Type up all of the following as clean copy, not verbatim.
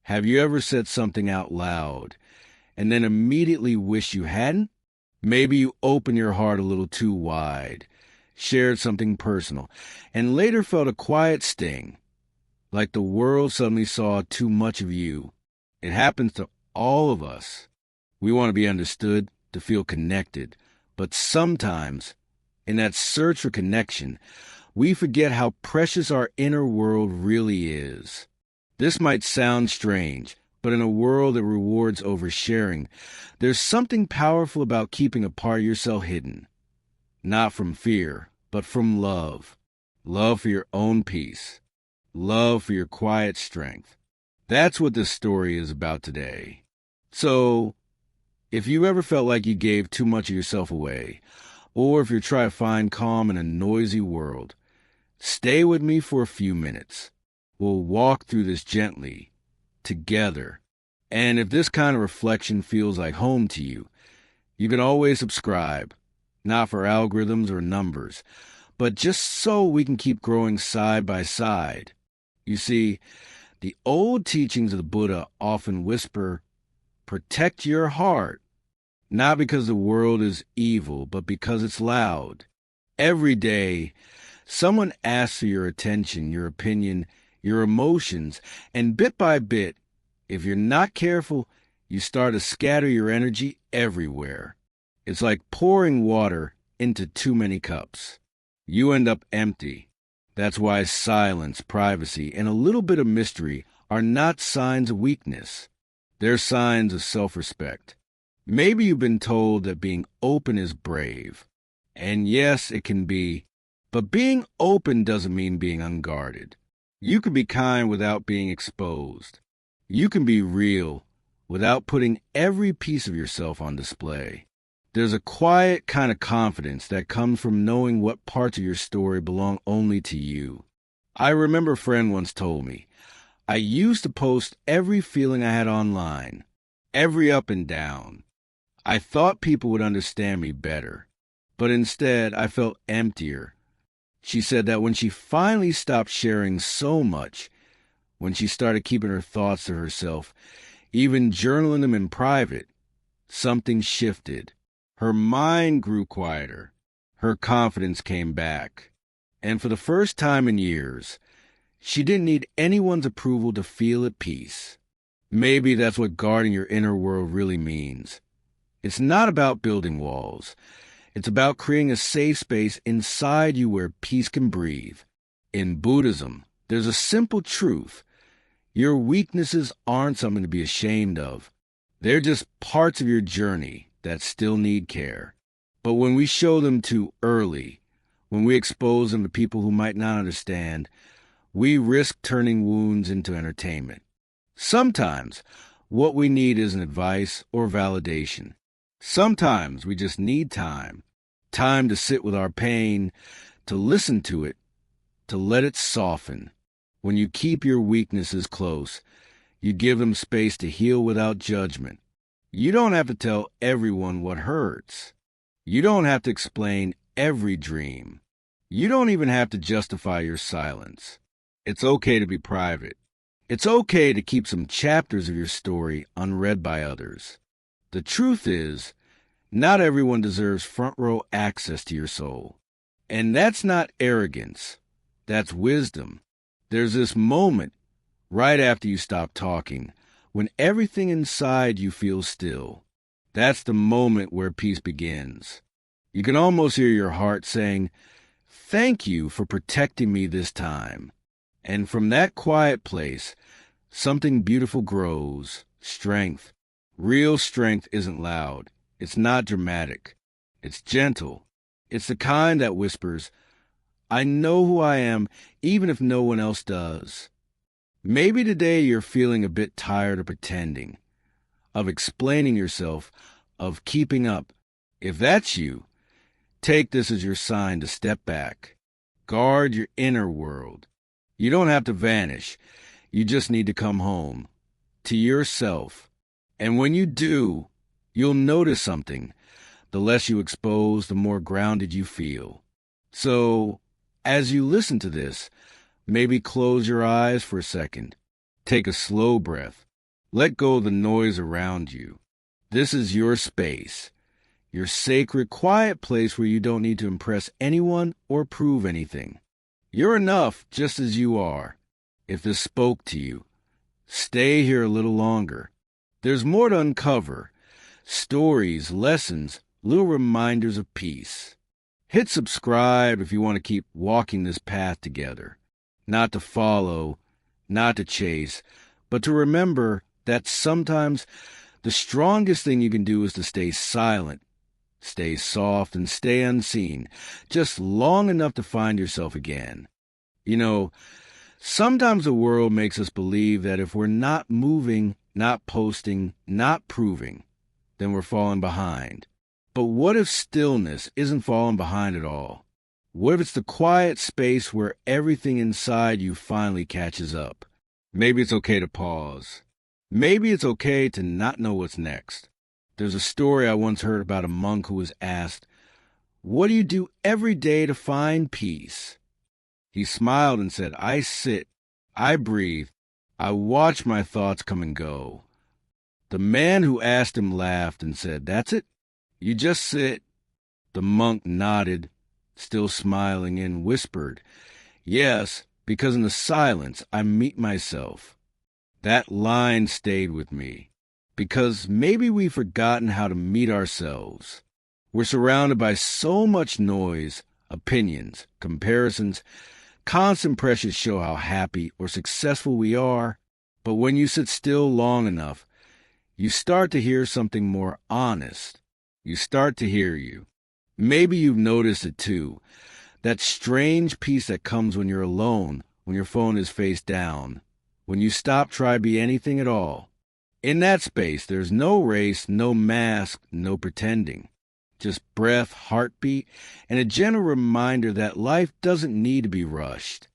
Have you ever said something out loud and then immediately wish you hadn't? Maybe you opened your heart a little too wide, shared something personal, and later felt a quiet sting, like the world suddenly saw too much of you. It happens to all of us. We want to be understood, to feel connected, but sometimes, in that search for connection, we forget how precious our inner world really is. This might sound strange, but in a world that rewards oversharing, there's something powerful about keeping a part of yourself hidden. Not from fear, but from love. Love for your own peace. Love for your quiet strength. That's what this story is about today. So, if you ever felt like you gave too much of yourself away, or if you're trying to find calm in a noisy world, stay with me for a few minutes. We'll walk through this gently, together. And if this kind of reflection feels like home to you, you can always subscribe, not for algorithms or numbers, but just so we can keep growing side by side. You see, the old teachings of the Buddha often whisper, protect your heart, not because the world is evil, but because it's loud. Every day, someone asks for your attention, your opinion, your emotions, and bit by bit, if you're not careful, you start to scatter your energy everywhere. It's like pouring water into too many cups. You end up empty. That's why silence, privacy, and a little bit of mystery are not signs of weakness. They're signs of self-respect. Maybe you've been told that being open is brave. And yes, it can be. But being open doesn't mean being unguarded. You can be kind without being exposed. You can be real without putting every piece of yourself on display. There's a quiet kind of confidence that comes from knowing what parts of your story belong only to you. I remember a friend once told me, I used to post every feeling I had online, every up and down. I thought people would understand me better, but instead I felt emptier. She said that when she finally stopped sharing so much, when she started keeping her thoughts to herself, even journaling them in private, something shifted. Her mind grew quieter. Her confidence came back. And for the first time in years, she didn't need anyone's approval to feel at peace. Maybe that's what guarding your inner world really means. It's not about building walls. It's about creating a safe space inside you where peace can breathe. In Buddhism, there's a simple truth. Your weaknesses aren't something to be ashamed of. They're just parts of your journey that still need care. But when we show them too early, when we expose them to people who might not understand, we risk turning wounds into entertainment. Sometimes, what we need isn't advice or validation. Sometimes we just need time. Time to sit with our pain, to listen to it, to let it soften. When you keep your weaknesses close, you give them space to heal without judgment. You don't have to tell everyone what hurts. You don't have to explain every dream. You don't even have to justify your silence. It's okay to be private. It's okay to keep some chapters of your story unread by others. The truth is, not everyone deserves front-row access to your soul. And that's not arrogance. That's wisdom. There's this moment, right after you stop talking, when everything inside you feels still. That's the moment where peace begins. You can almost hear your heart saying, "Thank you for protecting me this time." And from that quiet place, something beautiful grows. Strength. Real strength isn't loud. It's not dramatic. It's gentle. It's the kind that whispers, I know who I am, even if no one else does. Maybe today you're feeling a bit tired of pretending, of explaining yourself, of keeping up. If that's you, take this as your sign to step back. Guard your inner world. You don't have to vanish. You just need to come home, to yourself. And when you do, you'll notice something. The less you expose, the more grounded you feel. So, as you listen to this, maybe close your eyes for a second. Take a slow breath. Let go of the noise around you. This is your space, your sacred, quiet place where you don't need to impress anyone or prove anything. You're enough just as you are. If this spoke to you, stay here a little longer. There's more to uncover. Stories, lessons, little reminders of peace. Hit subscribe if you want to keep walking this path together. Not to follow, not to chase, but to remember that sometimes the strongest thing you can do is to stay silent, stay soft, and stay unseen, just long enough to find yourself again. You know, sometimes the world makes us believe that if we're not moving, not posting, not proving, then we're falling behind. But what if stillness isn't falling behind at all? What if it's the quiet space where everything inside you finally catches up? Maybe it's okay to pause. Maybe it's okay to not know what's next. There's a story I once heard about a monk who was asked, "What do you do every day to find peace?" He smiled and said, "I sit, I breathe, I watch my thoughts come and go." The man who asked him laughed and said, "That's it? You just sit?" The monk nodded, still smiling, and whispered, "Yes, because in the silence I meet myself." That line stayed with me, because maybe we've forgotten how to meet ourselves. We're surrounded by so much noise, opinions, comparisons. Constant pressures show how happy or successful we are. But when you sit still long enough, you start to hear something more honest. You start to hear you. Maybe you've noticed it too. That strange peace that comes when you're alone, when your phone is face down, when you stop trying to be anything at all. In that space, there's no race, no mask, no pretending. Just breath, heartbeat, and a gentle reminder that life doesn't need to be rushed.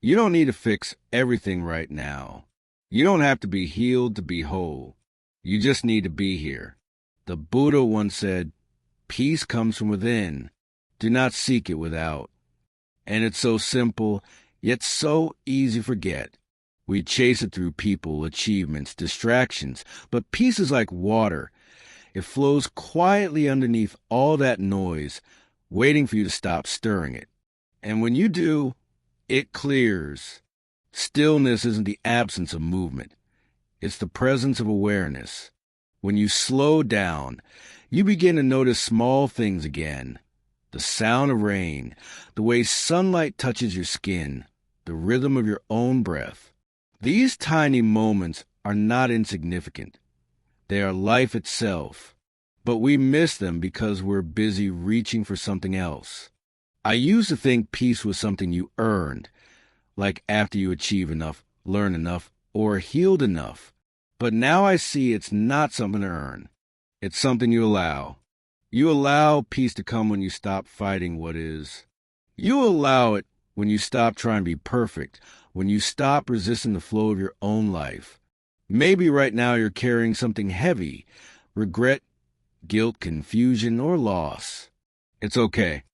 You don't need to fix everything right now. You don't have to be healed to be whole. You just need to be here. The Buddha once said, "Peace comes from within. Do not seek it without." And it's so simple, yet so easy to forget. We chase it through people, achievements, distractions, but peace is like water. It flows quietly underneath all that noise, waiting for you to stop stirring it. And when you do, it clears. Stillness isn't the absence of movement. It's the presence of awareness. When you slow down, you begin to notice small things again. The sound of rain, the way sunlight touches your skin, the rhythm of your own breath. These tiny moments are not insignificant. They are life itself. But we miss them because we're busy reaching for something else. I used to think peace was something you earned, like after you achieve enough, learn enough, or healed enough. But now I see it's not something to earn. It's something you allow. You allow peace to come when you stop fighting what is. You allow it when you stop trying to be perfect, when you stop resisting the flow of your own life. Maybe right now you're carrying something heavy, regret, guilt, confusion, or loss. It's okay.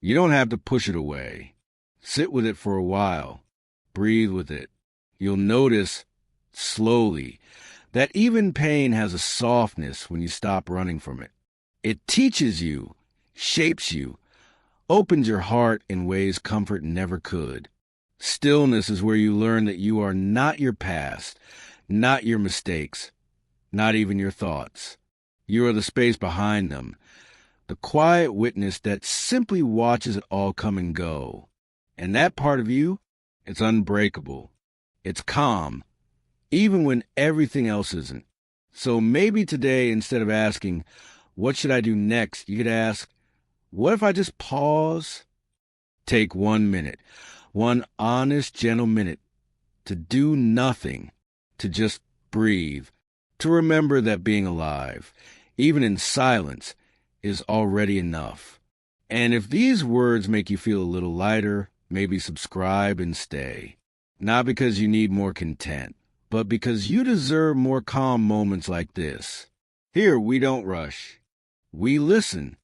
You don't have to push it away. Sit with it for a while. Breathe with it. You'll notice, slowly, that even pain has a softness when you stop running from it. It teaches you, shapes you, opens your heart in ways comfort never could. Stillness is where you learn that you are not your past, not your mistakes, not even your thoughts. You are the space behind them, the quiet witness that simply watches it all come and go. And that part of you, it's unbreakable. It's calm, even when everything else isn't. So maybe today, instead of asking, "What should I do next?" you could ask, "What if I just pause?" Take 1 minute, one honest, gentle minute to do nothing, to just breathe, to remember that being alive, even in silence, is already enough. And if these words make you feel a little lighter, maybe subscribe and stay. Not because you need more content, but because you deserve more calm moments like this. Here, we don't rush. We listen.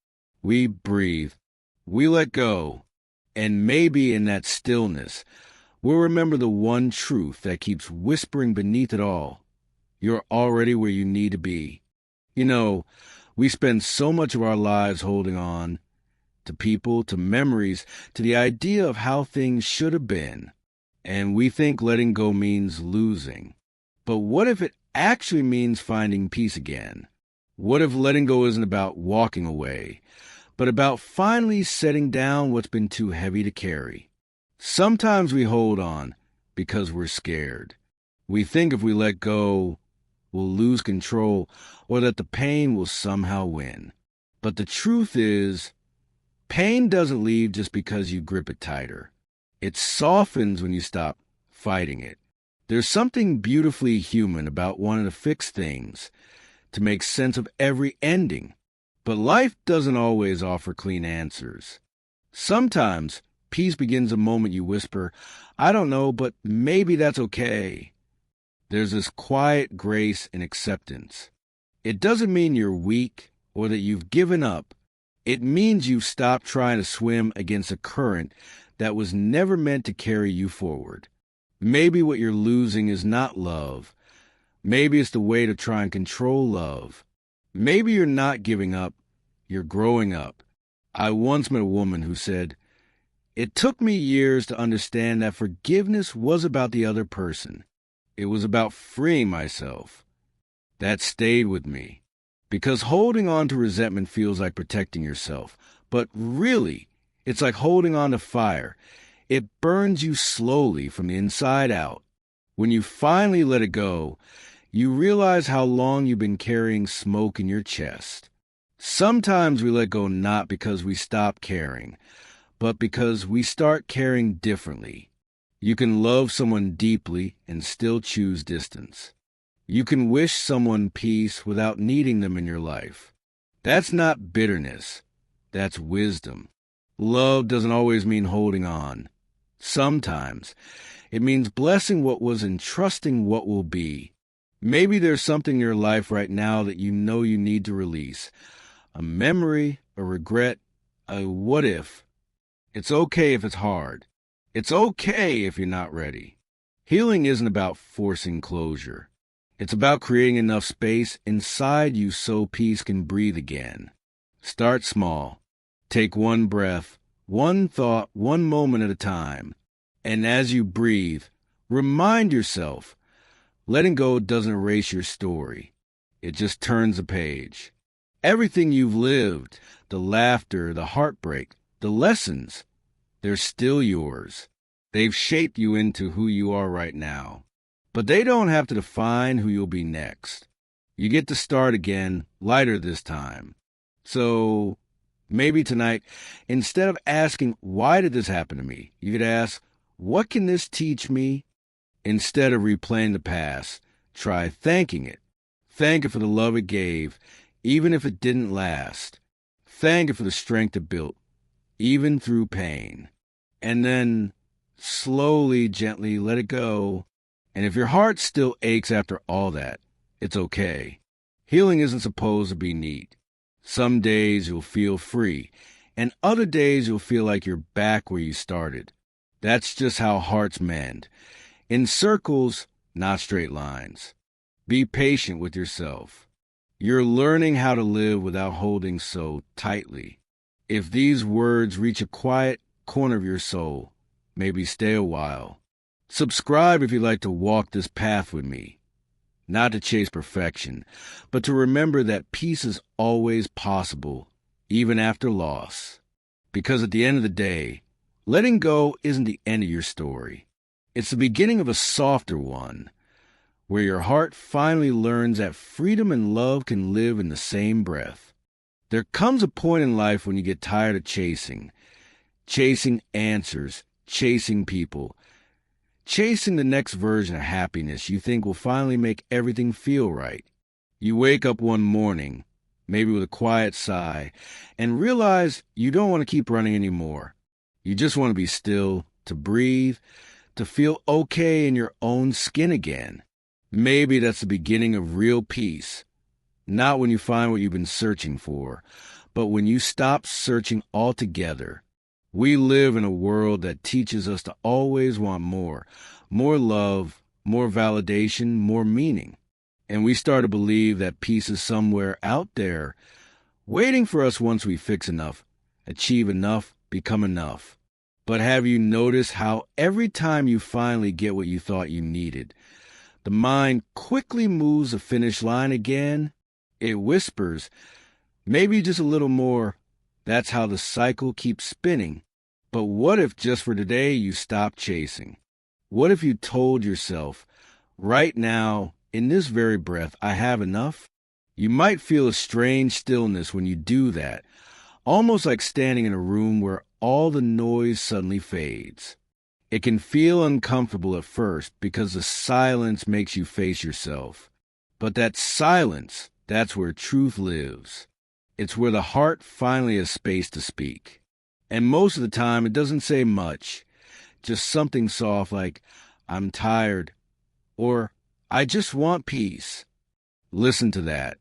We breathe. We let go. And maybe in that stillness, we'll remember the one truth that keeps whispering beneath it all. You're already where you need to be. You know, we spend so much of our lives holding on to people, to memories, to the idea of how things should have been. And we think letting go means losing. But what if it actually means finding peace again? What if letting go isn't about walking away, but about finally setting down what's been too heavy to carry? Sometimes we hold on because we're scared. We think if we let go, we'll lose control or that the pain will somehow win. But the truth is, pain doesn't leave just because you grip it tighter. It softens when you stop fighting it. There's something beautifully human about wanting to fix things, to make sense of every ending. But life doesn't always offer clean answers. Sometimes peace begins the moment you whisper, "I don't know, but maybe that's okay." There's this quiet grace in acceptance. It doesn't mean you're weak or that you've given up. It means you've stopped trying to swim against a current that was never meant to carry you forward. Maybe what you're losing is not love. Maybe it's the way to try and control love. Maybe you're not giving up, you're growing up. I once met a woman who said, "It took me years to understand that forgiveness was about the other person. It was about freeing myself." That stayed with me. Because holding on to resentment feels like protecting yourself. But really, it's like holding on to fire. It burns you slowly from the inside out. When you finally let it go, you realize how long you've been carrying smoke in your chest. Sometimes we let go not because we stop caring, but because we start caring differently. You can love someone deeply and still choose distance. You can wish someone peace without needing them in your life. That's not bitterness. That's wisdom. Love doesn't always mean holding on. Sometimes it means blessing what was and trusting what will be. Maybe there's something in your life right now that you know you need to release. A memory, a regret, a what if. It's okay if it's hard. It's okay if you're not ready. Healing isn't about forcing closure. It's about creating enough space inside you so peace can breathe again. Start small. Take one breath, one thought, one moment at a time. And as you breathe, remind yourself, letting go doesn't erase your story. It just turns a page. Everything you've lived, the laughter, the heartbreak, the lessons, they're still yours. They've shaped you into who you are right now. But they don't have to define who you'll be next. You get to start again, lighter this time. So maybe tonight, instead of asking, "Why did this happen to me?" you could ask, "What can this teach me?" Instead of replaying the past, try thanking it. Thank it for the love it gave, even if it didn't last. Thank it for the strength it built, even through pain. And then slowly, gently let it go. And if your heart still aches after all that, it's okay. Healing isn't supposed to be neat. Some days you'll feel free, and other days you'll feel like you're back where you started. That's just how hearts mend. In circles, not straight lines. Be patient with yourself. You're learning how to live without holding so tightly. If these words reach a quiet corner of your soul, maybe stay a while. Subscribe if you'd like to walk this path with me. Not to chase perfection, but to remember that peace is always possible, even after loss. Because at the end of the day, letting go isn't the end of your story. It's the beginning of a softer one, where your heart finally learns that freedom and love can live in the same breath. There comes a point in life when you get tired of chasing answers, chasing people, chasing the next version of happiness you think will finally make everything feel right. You wake up one morning, maybe with a quiet sigh, and realize you don't want to keep running anymore. You just want to be still, to breathe, to feel okay in your own skin again. Maybe that's the beginning of real peace. Not when you find what you've been searching for, but when you stop searching altogether. We live in a world that teaches us to always want more love, more validation, more meaning. And we start to believe that peace is somewhere out there, waiting for us once we fix enough, achieve enough, become enough. But have you noticed how every time you finally get what you thought you needed, the mind quickly moves the finish line again? It whispers, maybe just a little more. That's how the cycle keeps spinning. But what if just for today you stop chasing? What if you told yourself, right now, in this very breath, I have enough? You might feel a strange stillness when you do that, almost like standing in a room where all the noise suddenly fades. It can feel uncomfortable at first because the silence makes you face yourself. But that silence, that's where truth lives. It's where the heart finally has space to speak. And most of the time, it doesn't say much, just something soft like, I'm tired, or I just want peace. Listen to that.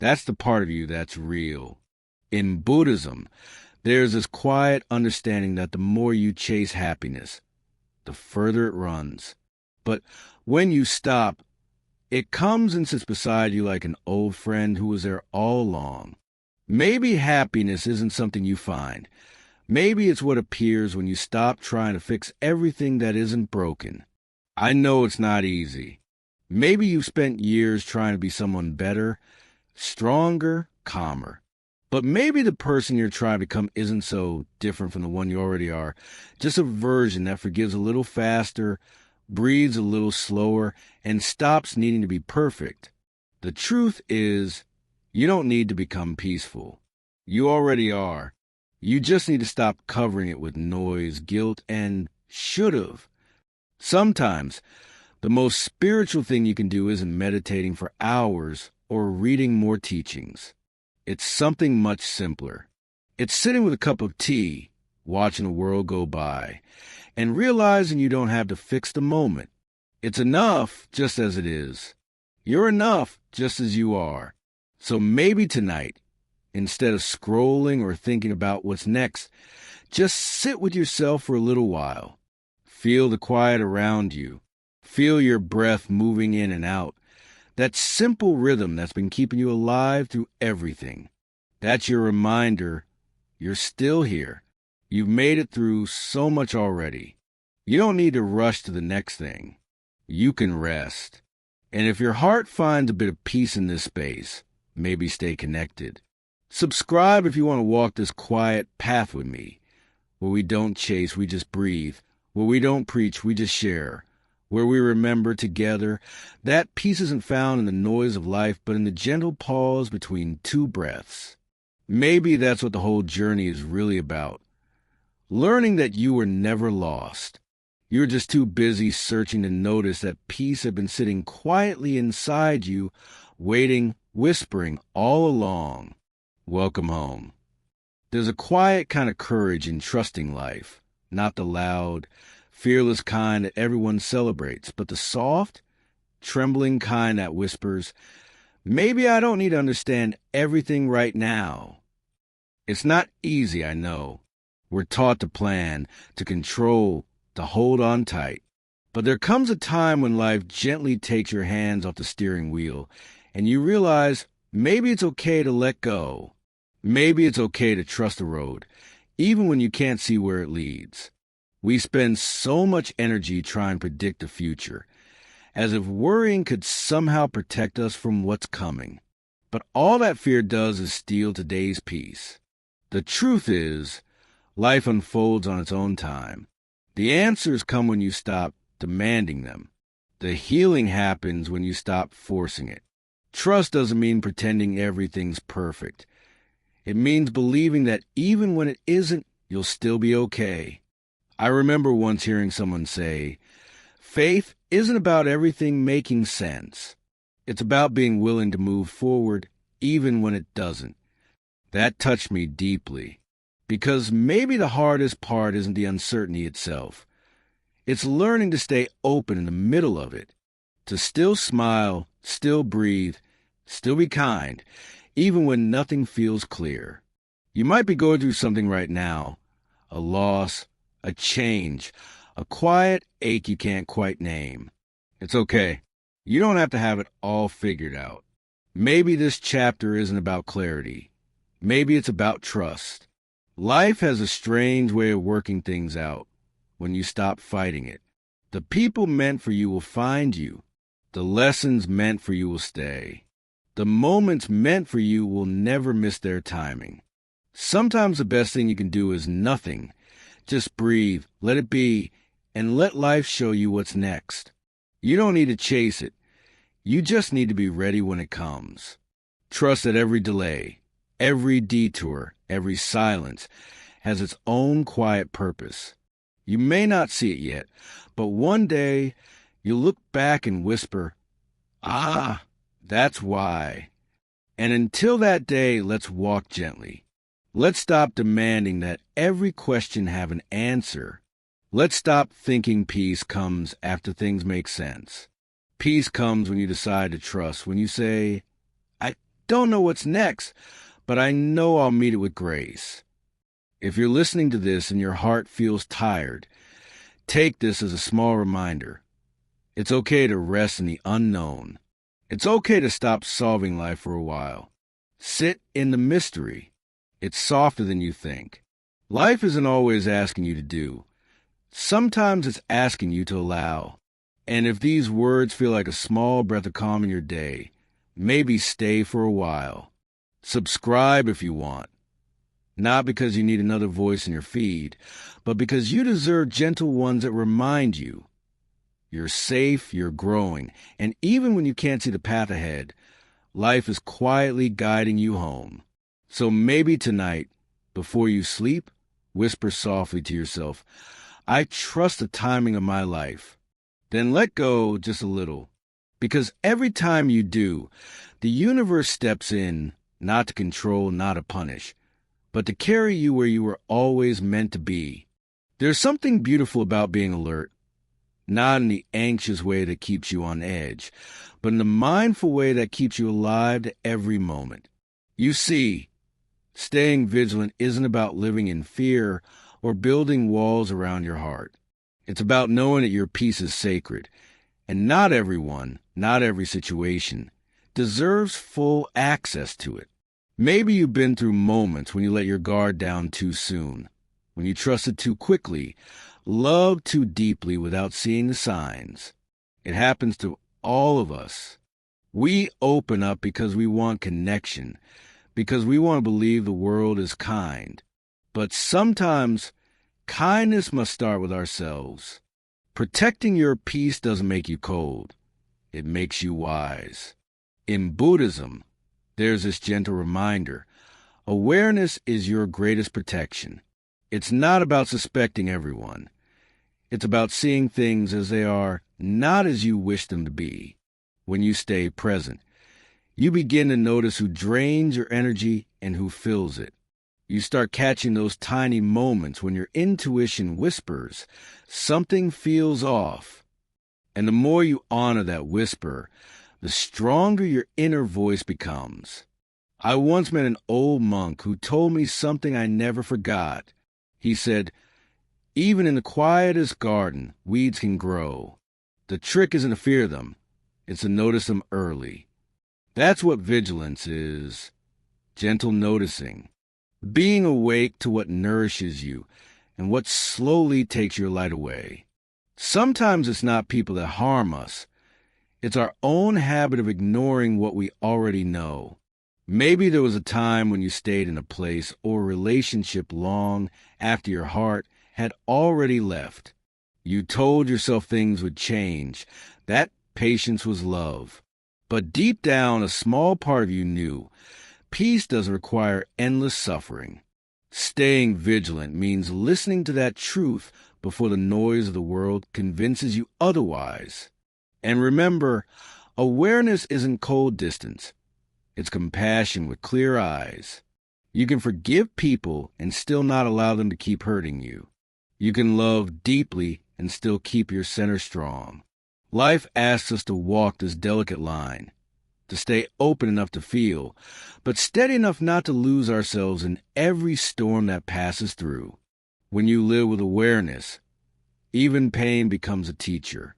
That's the part of you that's real. In Buddhism, there's this quiet understanding that the more you chase happiness, the further it runs. But when you stop, it comes and sits beside you like an old friend who was there all along. Maybe happiness isn't something you find. Maybe it's what appears when you stop trying to fix everything that isn't broken. I know it's not easy. Maybe you've spent years trying to be someone better, stronger, calmer. But maybe the person you're trying to become isn't so different from the one you already are. Just a version that forgives a little faster, breathes a little slower, and stops needing to be perfect. The truth is, you don't need to become peaceful. You already are. You just need to stop covering it with noise, guilt, and should've. Sometimes, the most spiritual thing you can do isn't meditating for hours or reading more teachings. It's something much simpler. It's sitting with a cup of tea, watching the world go by, and realizing you don't have to fix the moment. It's enough just as it is. You're enough just as you are. So maybe tonight, instead of scrolling or thinking about what's next, just sit with yourself for a little while. Feel the quiet around you. Feel your breath moving in and out. That simple rhythm that's been keeping you alive through everything. That's your reminder you're still here. You've made it through so much already. You don't need to rush to the next thing. You can rest. And if your heart finds a bit of peace in this space, maybe stay connected. Subscribe if you want to walk this quiet path with me, where we don't chase, we just breathe, where we don't preach, we just share, where we remember together that peace isn't found in the noise of life, but in the gentle pause between two breaths. Maybe that's what the whole journey is really about. Learning that you were never lost. You were just too busy searching to notice that peace had been sitting quietly inside you, waiting, whispering all along. Welcome home. There's a quiet kind of courage in trusting life, not the loud, fearless kind that everyone celebrates, but the soft, trembling kind that whispers, maybe I don't need to understand everything right now. It's not easy, I know. We're taught to plan, to control, to hold on tight. But there comes a time when life gently takes your hands off the steering wheel, and you realize maybe it's okay to let go. Maybe it's okay to trust the road, even when you can't see where it leads. We spend so much energy trying to predict the future, as if worrying could somehow protect us from what's coming. But all that fear does is steal today's peace. The truth is, life unfolds on its own time. The answers come when you stop demanding them. The healing happens when you stop forcing it. Trust doesn't mean pretending everything's perfect. It means believing that even when it isn't, you'll still be okay. I remember once hearing someone say, faith isn't about everything making sense. It's about being willing to move forward even when it doesn't. That touched me deeply, because maybe the hardest part isn't the uncertainty itself. It's learning to stay open in the middle of it, to still smile, still breathe, still be kind, even when nothing feels clear. You might be going through something right now, a loss, a change, a quiet ache you can't quite name. It's okay. You don't have to have it all figured out. Maybe this chapter isn't about clarity. Maybe it's about trust. Life has a strange way of working things out when you stop fighting it. The people meant for you will find you. The lessons meant for you will stay. The moments meant for you will never miss their timing. Sometimes the best thing you can do is nothing. Just breathe, let it be, and let life show you what's next. You don't need to chase it. You just need to be ready when it comes. Trust that every delay, every detour, every silence has its own quiet purpose. You may not see it yet, but one day you'll look back and whisper, "Ah, that's why." And until that day, let's walk gently. Let's stop demanding that every question have an answer. Let's stop thinking peace comes after things make sense. Peace comes when you decide to trust, when you say, "I don't know what's next, but I know I'll meet it with grace." If you're listening to this and your heart feels tired, take this as a small reminder. It's okay to rest in the unknown. It's okay to stop solving life for a while. Sit in the mystery. It's softer than you think. Life isn't always asking you to do. Sometimes it's asking you to allow. And if these words feel like a small breath of calm in your day, maybe stay for a while. Subscribe if you want. Not because you need another voice in your feed, but because you deserve gentle ones that remind you you're safe, you're growing, and even when you can't see the path ahead, life is quietly guiding you home. So maybe tonight, before you sleep, whisper softly to yourself, "I trust the timing of my life." Then let go just a little, because every time you do, the universe steps in, not to control, not to punish, but to carry you where you were always meant to be. There's something beautiful about being alert, not in the anxious way that keeps you on edge, but in the mindful way that keeps you alive to every moment. You see, staying vigilant isn't about living in fear or building walls around your heart. It's about knowing that your peace is sacred, and not everyone, not every situation, deserves full access to it. Maybe you've been through moments when you let your guard down too soon, when you trusted too quickly, loved too deeply without seeing the signs. It happens to all of us. We open up because we want connection, because we want to believe the world is kind. But sometimes kindness must start with ourselves. Protecting your peace doesn't make you cold. It makes you wise. In Buddhism, there's this gentle reminder. Awareness is your greatest protection. It's not about suspecting everyone. It's about seeing things as they are, not as you wish them to be. When you stay present, you begin to notice who drains your energy and who fills it. You start catching those tiny moments when your intuition whispers, something feels off. And the more you honor that whisper, the stronger your inner voice becomes. I once met an old monk who told me something I never forgot. He said, "Even in the quietest garden, weeds can grow. The trick isn't to fear them, it's to notice them early." That's what vigilance is. Gentle noticing. Being awake to what nourishes you and what slowly takes your light away. Sometimes it's not people that harm us. It's our own habit of ignoring what we already know. Maybe there was a time when you stayed in a place or relationship long after your heart had already left. You told yourself things would change. That patience was love. But deep down, a small part of you knew peace doesn't require endless suffering. Staying vigilant means listening to that truth before the noise of the world convinces you otherwise. And remember, awareness isn't cold distance. It's compassion with clear eyes. You can forgive people and still not allow them to keep hurting you. You can love deeply and still keep your center strong. Life asks us to walk this delicate line, to stay open enough to feel, but steady enough not to lose ourselves in every storm that passes through. When you live with awareness, even pain becomes a teacher.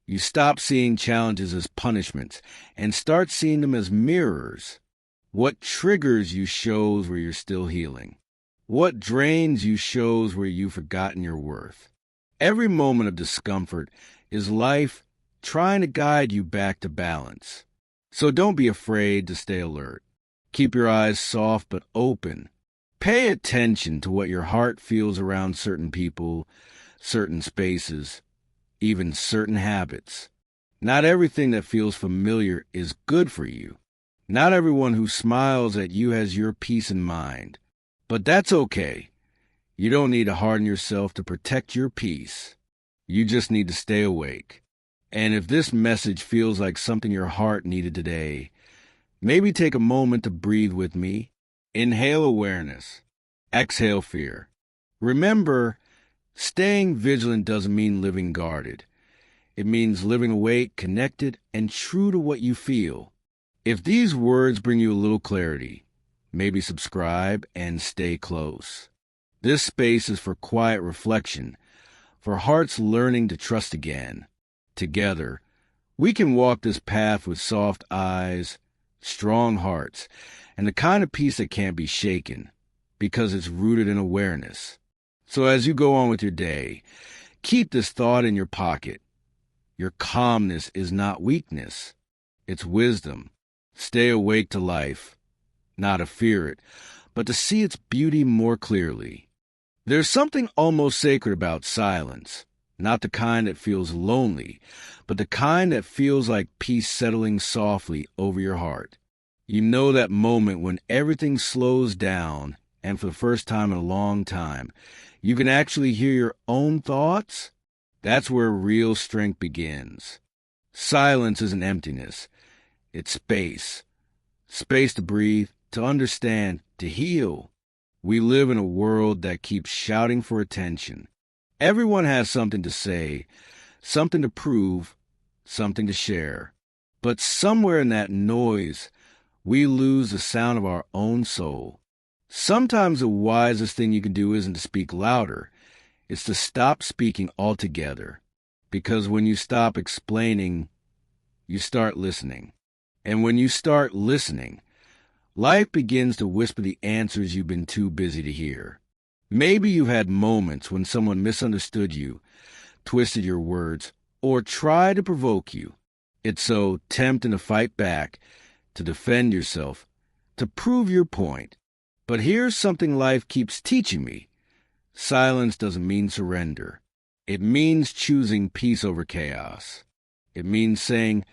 You stop seeing challenges as punishments and start seeing them as mirrors. What triggers you shows where you're still healing. What drains you shows where you've forgotten your worth. Every moment of discomfort is life trying to guide you back to balance. So don't be afraid to stay alert. Keep your eyes soft but open. Pay attention to what your heart feels around certain people, certain spaces, even certain habits. Not everything that feels familiar is good for you. Not everyone who smiles at you has your peace in mind. But that's okay. You don't need to harden yourself to protect your peace. You just need to stay awake. And if this message feels like something your heart needed today, maybe take a moment to breathe with me. Inhale awareness. Exhale fear. Remember, staying vigilant doesn't mean living guarded. It means living awake, connected, and true to what you feel. If these words bring you a little clarity, maybe subscribe and stay close. This space is for quiet reflection, for hearts learning to trust again. Together, we can walk this path with soft eyes, strong hearts, and the kind of peace that can't be shaken, because it's rooted in awareness. So as you go on with your day, keep this thought in your pocket. Your calmness is not weakness, it's wisdom. Stay awake to life, not to fear it, but to see its beauty more clearly. There's something almost sacred about silence, not the kind that feels lonely, but the kind that feels like peace settling softly over your heart. You know that moment when everything slows down, and for the first time in a long time, you can actually hear your own thoughts? That's where real strength begins. Silence isn't emptiness. It's space. Space to breathe, to understand, to heal. We live in a world that keeps shouting for attention. Everyone has something to say, something to prove, something to share. But somewhere in that noise, we lose the sound of our own soul. Sometimes the wisest thing you can do isn't to speak louder. It's to stop speaking altogether. Because when you stop explaining, you start listening. And when you start listening, life begins to whisper the answers you've been too busy to hear. Maybe you've had moments when someone misunderstood you, twisted your words, or tried to provoke you. It's so tempting to fight back, to defend yourself, to prove your point. But here's something life keeps teaching me. Silence doesn't mean surrender. It means choosing peace over chaos. It means saying,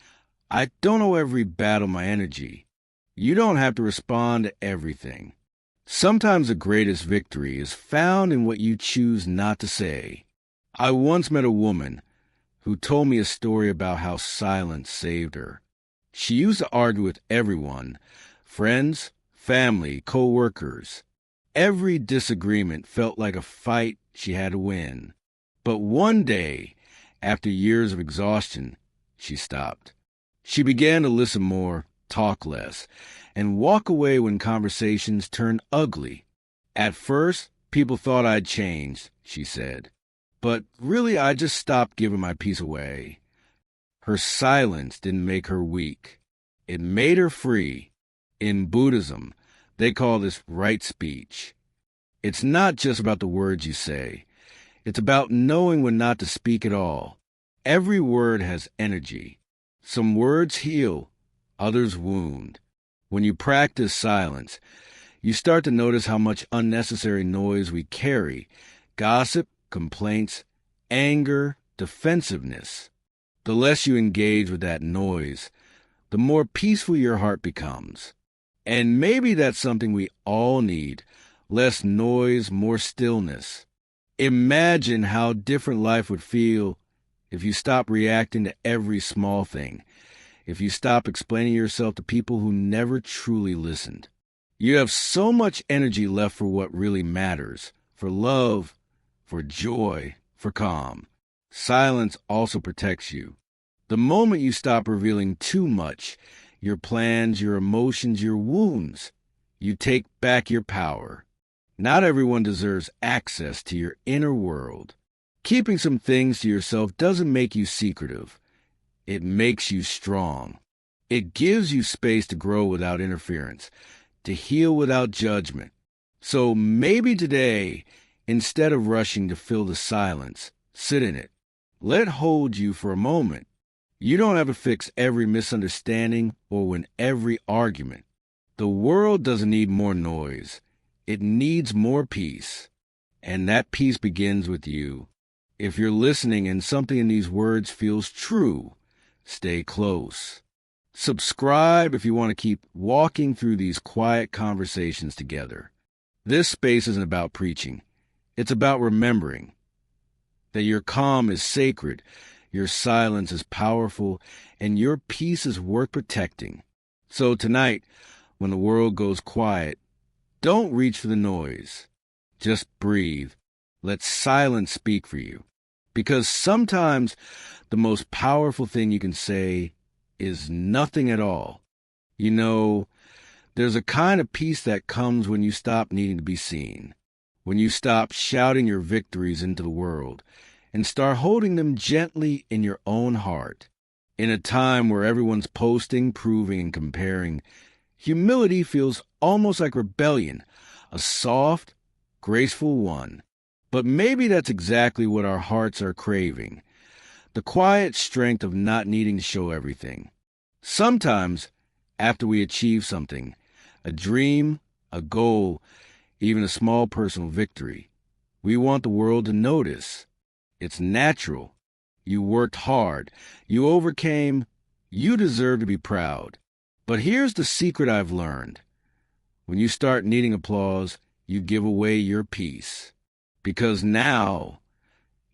I don't owe every battle my energy. You don't have to respond to everything. Sometimes the greatest victory is found in what you choose not to say. I once met a woman who told me a story about how silence saved her. She used to argue with everyone, friends, family, co-workers. Every disagreement felt like a fight she had to win. But one day, after years of exhaustion, she stopped. She began to listen more, talk less, and walk away when conversations turned ugly. At first, people thought I'd changed, she said. But really, I just stopped giving my peace away. Her silence didn't make her weak. It made her free. In Buddhism, they call this right speech. It's not just about the words you say. It's about knowing when not to speak at all. Every word has energy. Some words heal, others wound. When you practice silence, you start to notice how much unnecessary noise we carry. Gossip, complaints, anger, defensiveness. The less you engage with that noise, the more peaceful your heart becomes. And maybe that's something we all need. Less noise, more stillness. Imagine how different life would feel if you stop reacting to every small thing, if you stop explaining yourself to people who never truly listened. You have so much energy left for what really matters, for love, for joy, for calm. Silence also protects you. The moment you stop revealing too much, your plans, your emotions, your wounds, you take back your power. Not everyone deserves access to your inner world. Keeping some things to yourself doesn't make you secretive. It makes you strong. It gives you space to grow without interference, to heal without judgment. So maybe today, instead of rushing to fill the silence, sit in it. Let it hold you for a moment. You don't have to fix every misunderstanding or win every argument. The world doesn't need more noise. It needs more peace. And that peace begins with you. If you're listening and something in these words feels true, stay close. Subscribe if you want to keep walking through these quiet conversations together. This space isn't about preaching. It's about remembering that your calm is sacred, your silence is powerful, and your peace is worth protecting. So tonight, when the world goes quiet, don't reach for the noise. Just breathe. Let silence speak for you. Because sometimes the most powerful thing you can say is nothing at all. You know, there's a kind of peace that comes when you stop needing to be seen, when you stop shouting your victories into the world and start holding them gently in your own heart. In a time where everyone's posting, proving, and comparing, humility feels almost like rebellion, a soft, graceful one. But maybe that's exactly what our hearts are craving, the quiet strength of not needing to show everything. Sometimes, after we achieve something, a dream, a goal, even a small personal victory, we want the world to notice. It's natural. You worked hard. You overcame. You deserve to be proud. But here's the secret I've learned. When you start needing applause, you give away your peace. Because now,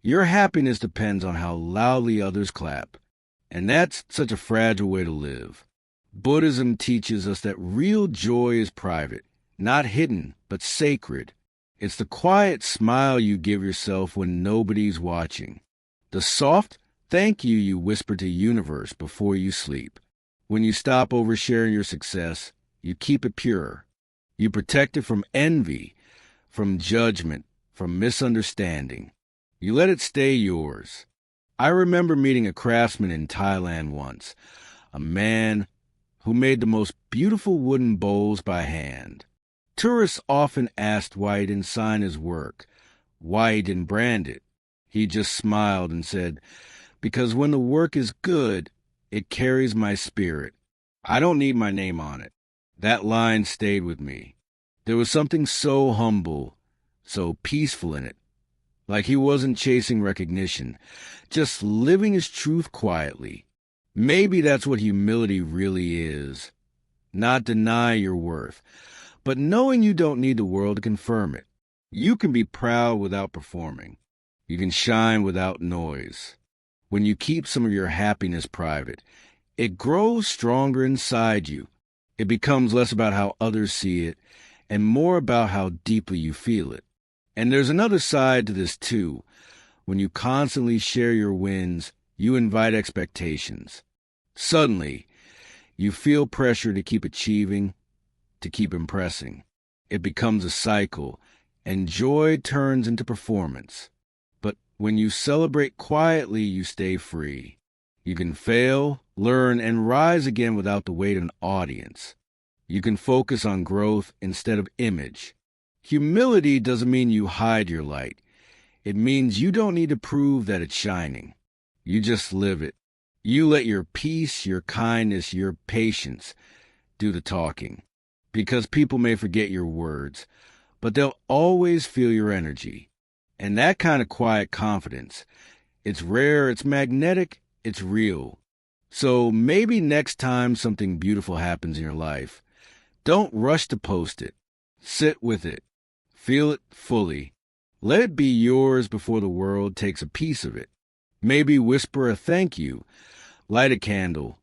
your happiness depends on how loudly others clap. And that's such a fragile way to live. Buddhism teaches us that real joy is private, not hidden, but sacred. It's the quiet smile you give yourself when nobody's watching. The soft thank you you whisper to the universe before you sleep. When you stop oversharing your success, you keep it pure. You protect it from envy, from judgment, from misunderstanding. You let it stay yours. I remember meeting a craftsman in Thailand once, a man who made the most beautiful wooden bowls by hand. Tourists often asked why he didn't sign his work, why he didn't brand it. He just smiled and said, "Because when the work is good, it carries my spirit. I don't need my name on it." That line stayed with me. There was something so humble, so peaceful in it. Like he wasn't chasing recognition, just living his truth quietly. Maybe that's what humility really is. Not deny your worth, but knowing you don't need the world to confirm it. You can be proud without performing. You can shine without noise. When you keep some of your happiness private, it grows stronger inside you. It becomes less about how others see it and more about how deeply you feel it. And there's another side to this too. When you constantly share your wins, you invite expectations. Suddenly, you feel pressure to keep achieving, to keep impressing. It becomes a cycle, and joy turns into performance. But when you celebrate quietly, you stay free. You can fail, learn, and rise again without the weight of an audience. You can focus on growth instead of image. Humility doesn't mean you hide your light. It means you don't need to prove that it's shining. You just live it. You let your peace, your kindness, your patience do the talking. Because people may forget your words, but they'll always feel your energy. And that kind of quiet confidence, it's rare, it's magnetic, it's real. So maybe next time something beautiful happens in your life, don't rush to post it. Sit with it. Feel it fully. Let it be yours before the world takes a piece of it. Maybe whisper a thank you. Light a candle.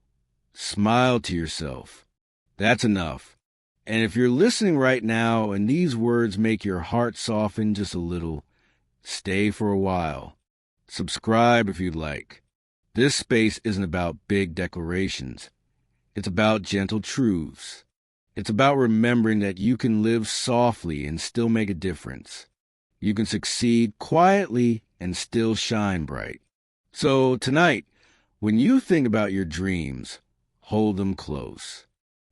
Smile to yourself. That's enough. And if you're listening right now and these words make your heart soften just a little, stay for a while. Subscribe if you'd like. This space isn't about big declarations. It's about gentle truths. It's about remembering that you can live softly and still make a difference. You can succeed quietly and still shine bright. So tonight, When you think about your dreams, hold them close.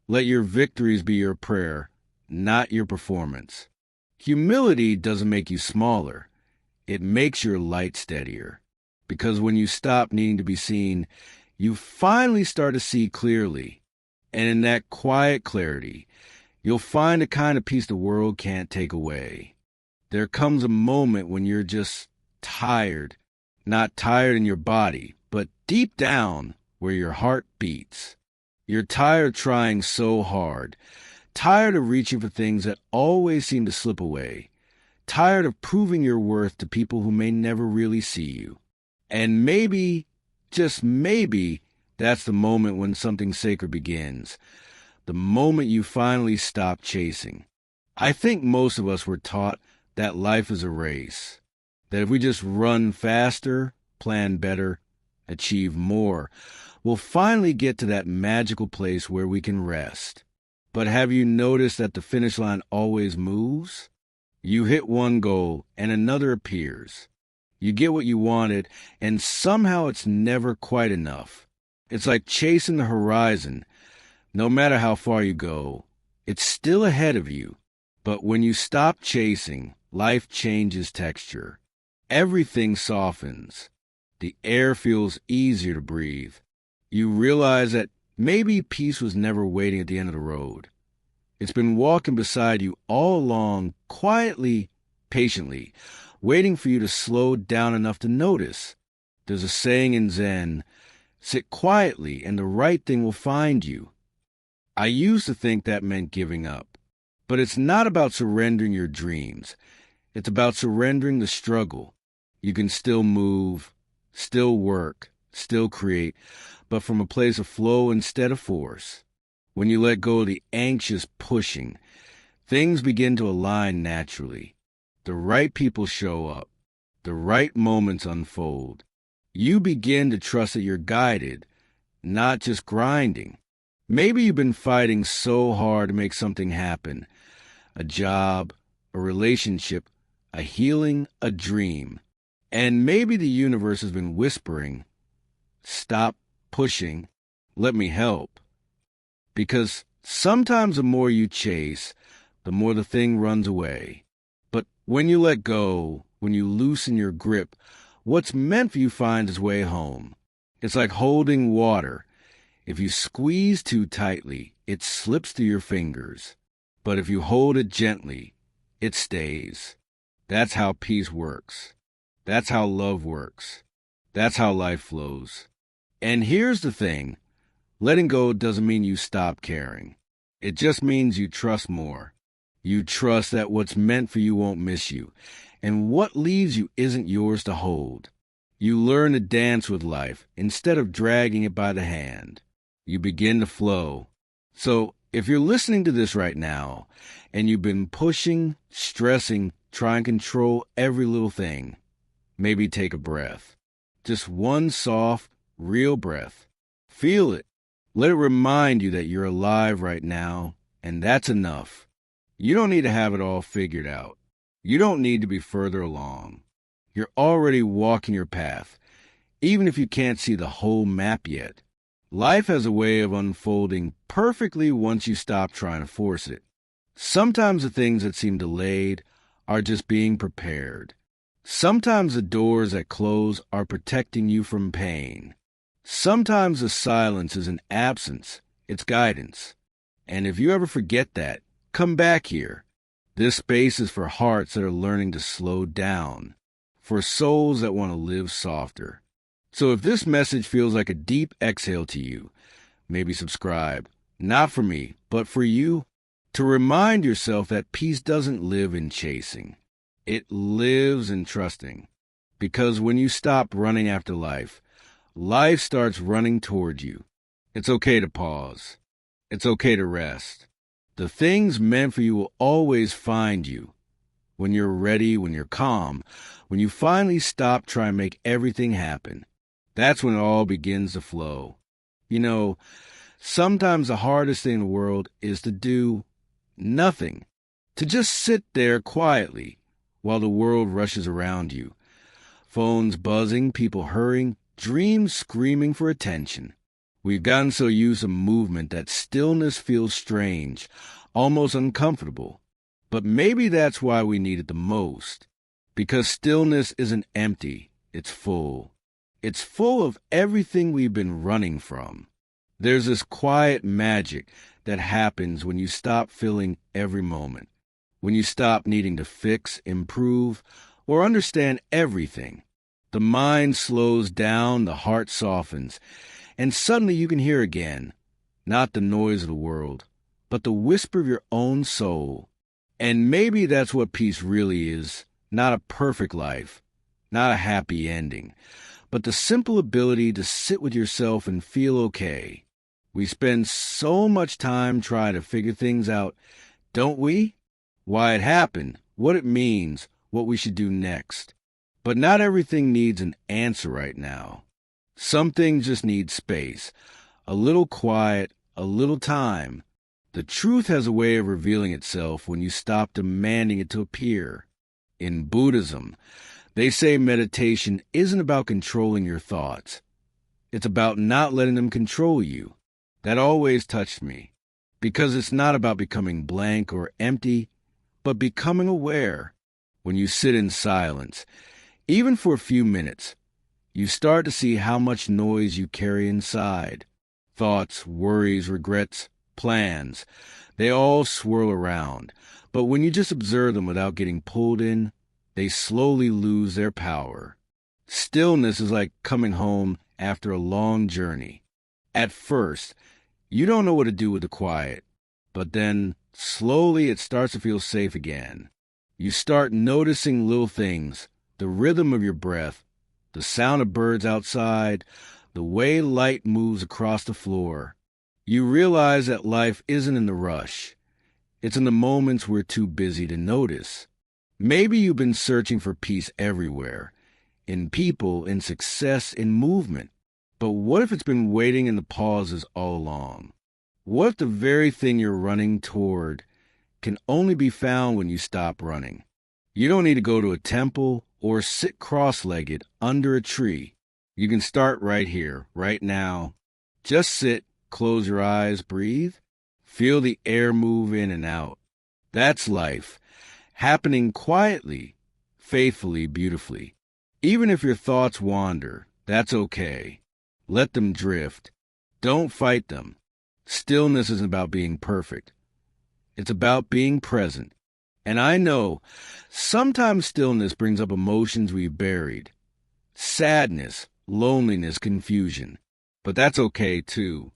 Let your victories be your prayer, not your performance. Humility doesn't make you smaller. It makes your light steadier. Because when you stop needing to be seen, you finally start to see clearly. And in that quiet clarity, you'll find a kind of peace the world can't take away. There comes a moment when you're just tired. Not tired in your body, but deep down where your heart beats. You're tired of trying so hard. Tired of reaching for things that always seem to slip away. Tired of proving your worth to people who may never really see you. And maybe, just maybe, that's the moment when something sacred begins. The moment you finally stop chasing. I think most of us were taught that life is a race. That if we just run faster, plan better, achieve more, we'll finally get to that magical place where we can rest. But have you noticed that the finish line always moves? You hit one goal and another appears. You get what you wanted, and somehow it's never quite enough. It's like chasing the horizon. No matter how far you go, it's still ahead of you. But when you stop chasing, life changes texture. Everything softens. The air feels easier to breathe. You realize that maybe peace was never waiting at the end of the road. It's been walking beside you all along, quietly, patiently, waiting for you to slow down enough to notice. There's a saying in Zen, sit quietly and the right thing will find you. I used to think that meant giving up. But it's not about surrendering your dreams. It's about surrendering the struggle. You can still move, still work, still create, but from a place of flow instead of force. When you let go of the anxious pushing, things begin to align naturally. The right people show up. The right moments unfold. You begin to trust that you're guided, not just grinding. Maybe you've been fighting so hard to make something happen. A job, a relationship, a healing, a dream. And maybe the universe has been whispering, stop pushing, let me help. Because sometimes the more you chase, the more the thing runs away. But when you let go, when you loosen your grip, what's meant for you finds its way home. It's like holding water. If you squeeze too tightly, it slips through your fingers. But if you hold it gently, it stays. That's how peace works. That's how love works. That's how life flows. And here's the thing. Letting go doesn't mean you stop caring. It just means you trust more. You trust that what's meant for you won't miss you. And what leaves you isn't yours to hold. You learn to dance with life instead of dragging it by the hand. You begin to flow. So if you're listening to this right now and you've been pushing, stressing, trying to control every little thing, maybe take a breath. Just one soft, real breath. Feel it. Let it remind you that you're alive right now, and that's enough. You don't need to have it all figured out. You don't need to be further along. You're already walking your path, even if you can't see the whole map yet. Life has a way of unfolding perfectly once you stop trying to force it. Sometimes the things that seem delayed are just being prepared. Sometimes the doors that close are protecting you from pain. Sometimes the silence is an absence, it's guidance. And if you ever forget that, come back here. This space is for hearts that are learning to slow down, for souls that want to live softer. So if this message feels like a deep exhale to you, maybe subscribe, not for me, but for you, to remind yourself that peace doesn't live in chasing. It lives in trusting. Because when you stop running after life, life starts running toward you. It's okay to pause. It's okay to rest. The things meant for you will always find you. When you're ready, when you're calm, when you finally stop trying to make everything happen, that's when it all begins to flow. You know, sometimes the hardest thing in the world is to do nothing. To just sit there quietly while the world rushes around you. Phones buzzing, people hurrying, dreams screaming for attention. We've gotten so used to movement that stillness feels strange, almost uncomfortable. But maybe that's why we need it the most. Because stillness isn't empty, it's full. It's full of everything we've been running from. There's this quiet magic that happens when you stop feeling every moment, when you stop needing to fix, improve, or understand everything. The mind slows down, the heart softens, and suddenly you can hear again, not the noise of the world, but the whisper of your own soul. And maybe that's what peace really is, not a perfect life, not a happy ending, but the simple ability to sit with yourself and feel okay. We spend so much time trying to figure things out, don't we? Why it happened, what it means, what we should do next. But not everything needs an answer right now. Some things just need space, a little quiet, a little time. The truth has a way of revealing itself when you stop demanding it to appear. In Buddhism, they say meditation isn't about controlling your thoughts. It's about not letting them control you. That always touched me, because it's not about becoming blank or empty, but becoming aware. When you sit in silence, even for a few minutes, you start to see how much noise you carry inside. Thoughts, worries, regrets, plans, they all swirl around. But when you just observe them without getting pulled in, they slowly lose their power. Stillness is like coming home after a long journey. At first, you don't know what to do with the quiet, but then slowly it starts to feel safe again. You start noticing little things, the rhythm of your breath, the sound of birds outside, the way light moves across the floor. You realize that life isn't in the rush. It's in the moments we're too busy to notice. Maybe you've been searching for peace everywhere, in people, in success, in movement. But what if it's been waiting in the pauses all along? What if the very thing you're running toward can only be found when you stop running? You don't need to go to a temple or sit cross-legged under a tree. You can start right here, right now. Just sit, close your eyes, breathe. Feel the air move in and out. That's life, happening quietly, faithfully, beautifully. Even if your thoughts wander, that's okay. Let them drift. Don't fight them. Stillness isn't about being perfect. It's about being present. And I know sometimes stillness brings up emotions we've buried. Sadness, loneliness, confusion. But that's okay too.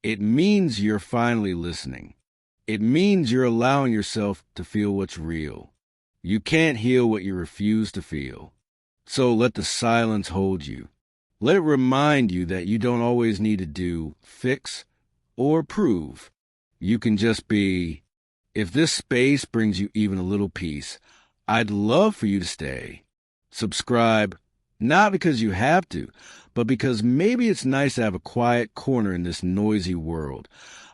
It means you're finally listening. It means you're allowing yourself to feel what's real. You can't heal what you refuse to feel. So let the silence hold you. Let it remind you that you don't always need to do, fix, or prove. You can just be. If this space brings you even a little peace, I'd love for you to stay. Subscribe, not because you have to, but because maybe it's nice to have a quiet corner in this noisy world,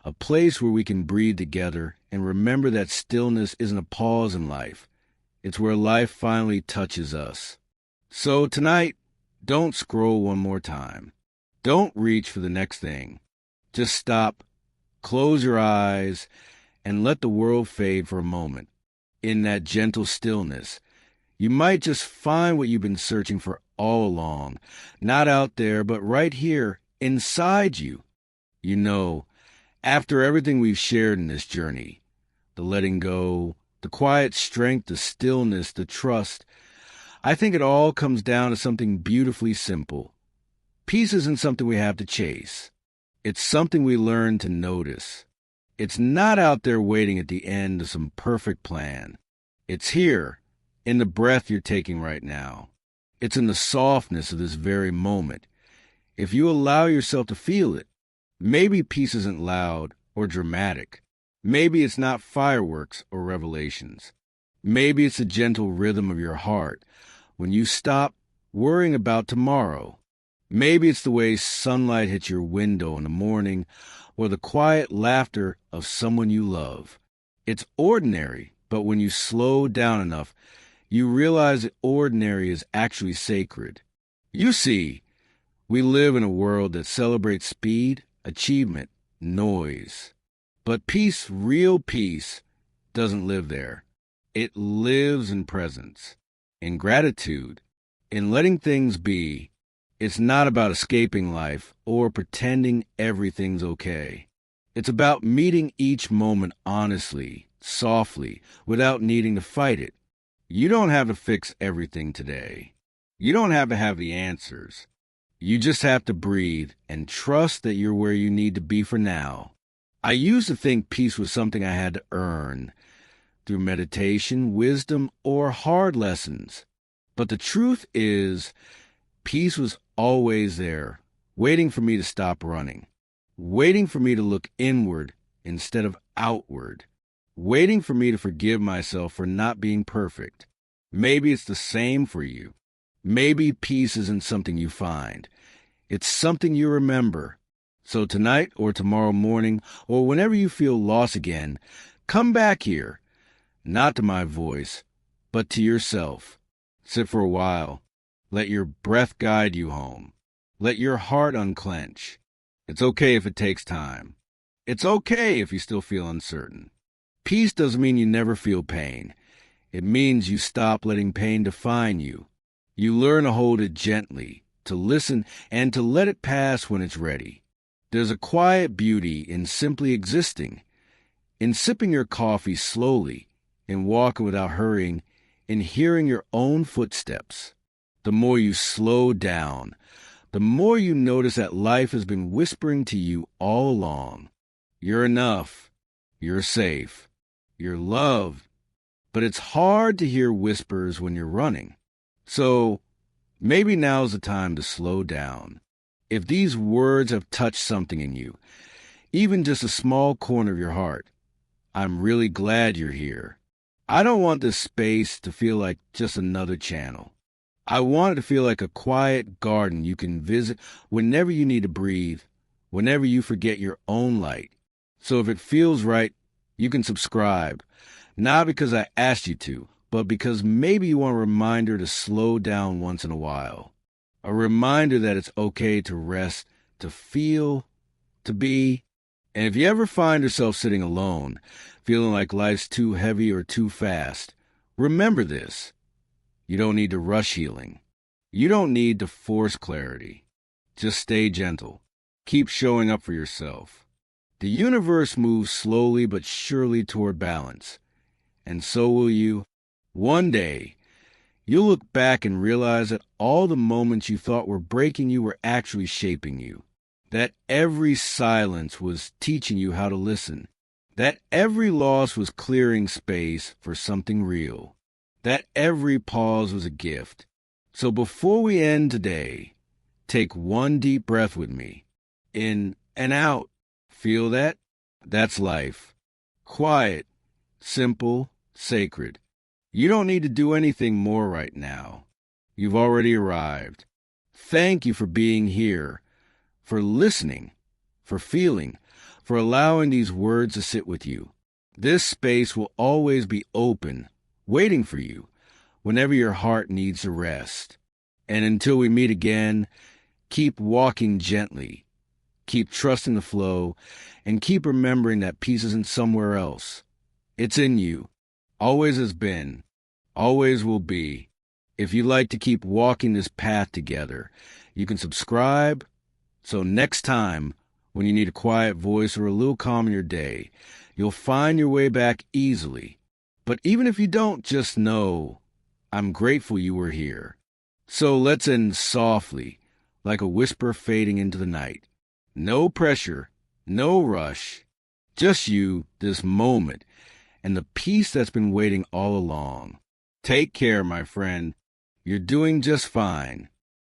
a place where we can breathe together and remember that stillness isn't a pause in life. It's where life finally touches us. So tonight, don't scroll one more time. Don't reach for the next thing. Just stop, close your eyes, and let the world fade for a moment. In that gentle stillness, you might just find what you've been searching for all along, not out there, but right here, inside you. You know, after everything we've shared in this journey, the letting go, the quiet strength, the stillness, the trust, I think it all comes down to something beautifully simple. Peace isn't something we have to chase. It's something we learn to notice. It's not out there waiting at the end of some perfect plan. It's here, in the breath you're taking right now. It's in the softness of this very moment. If you allow yourself to feel it, maybe peace isn't loud or dramatic. Maybe it's not fireworks or revelations. Maybe it's the gentle rhythm of your heart when you stop worrying about tomorrow. Maybe it's the way sunlight hits your window in the morning or the quiet laughter of someone you love. It's ordinary, but when you slow down enough, you realize that ordinary is actually sacred. You see, We live in a world that celebrates speed, achievement, noise. But peace, real peace, doesn't live there. It lives in presence, in gratitude, in letting things be. It's not about escaping life or pretending everything's okay. It's about meeting each moment honestly, softly, without needing to fight it. You don't have to fix everything today. You don't have to have the answers. You just have to breathe and trust that you're where you need to be for now. I used to think peace was something I had to earn through meditation, wisdom, or hard lessons. But the truth is, peace was always there, waiting for me to stop running, waiting for me to look inward instead of outward, waiting for me to forgive myself for not being perfect. Maybe it's the same for you. Maybe peace isn't something you find. It's something you remember. So tonight or tomorrow morning or whenever you feel lost again, come back here, not to my voice, but to yourself. Sit for a while. Let your breath guide you home. Let your heart unclench. It's okay if it takes time. It's okay if you still feel uncertain. Peace doesn't mean you never feel pain. It means you stop letting pain define you. You learn to hold it gently, to listen, and to let it pass when it's ready. There's a quiet beauty in simply existing, in sipping your coffee slowly, in walking without hurrying, in hearing your own footsteps. The more you slow down, the more you notice that life has been whispering to you all along. You're enough. You're safe. You're loved. But it's hard to hear whispers when you're running. So maybe now's the time to slow down. If these words have touched something in you, even just a small corner of your heart, I'm really glad you're here. I don't want this space to feel like just another channel. I want it to feel like a quiet garden you can visit whenever you need to breathe, whenever you forget your own light. So if it feels right, you can subscribe, not because I asked you to, but because maybe you want a reminder to slow down once in a while. A reminder that it's okay to rest, to feel, to be. And if you ever find yourself sitting alone, feeling like life's too heavy or too fast, remember this. You don't need to rush healing. You don't need to force clarity. Just stay gentle. Keep showing up for yourself. The universe moves slowly but surely toward balance. And so will you. One day, you'll look back and realize that all the moments you thought were breaking you were actually shaping you. That every silence was teaching you how to listen. That every loss was clearing space for something real. That every pause was a gift. So before we end today, take one deep breath with me. In and out. Feel that? That's life. Quiet, simple, sacred. You don't need to do anything more right now. You've already arrived. Thank you for being here, for listening, for feeling, for allowing these words to sit with you. This space will always be open, waiting for you, whenever your heart needs a rest. And until we meet again, keep walking gently, keep trusting the flow, and keep remembering that peace isn't somewhere else. It's in you, always has been, always will be. If you'd like to keep walking this path together, you can subscribe, so next time, when you need a quiet voice or a little calm in your day, you'll find your way back easily. But even if you don't, just know, I'm grateful you were here. So let's end softly, like a whisper fading into the night. No pressure, no rush, just you, this moment, and the peace that's been waiting all along. Take care, my friend. You're doing just fine.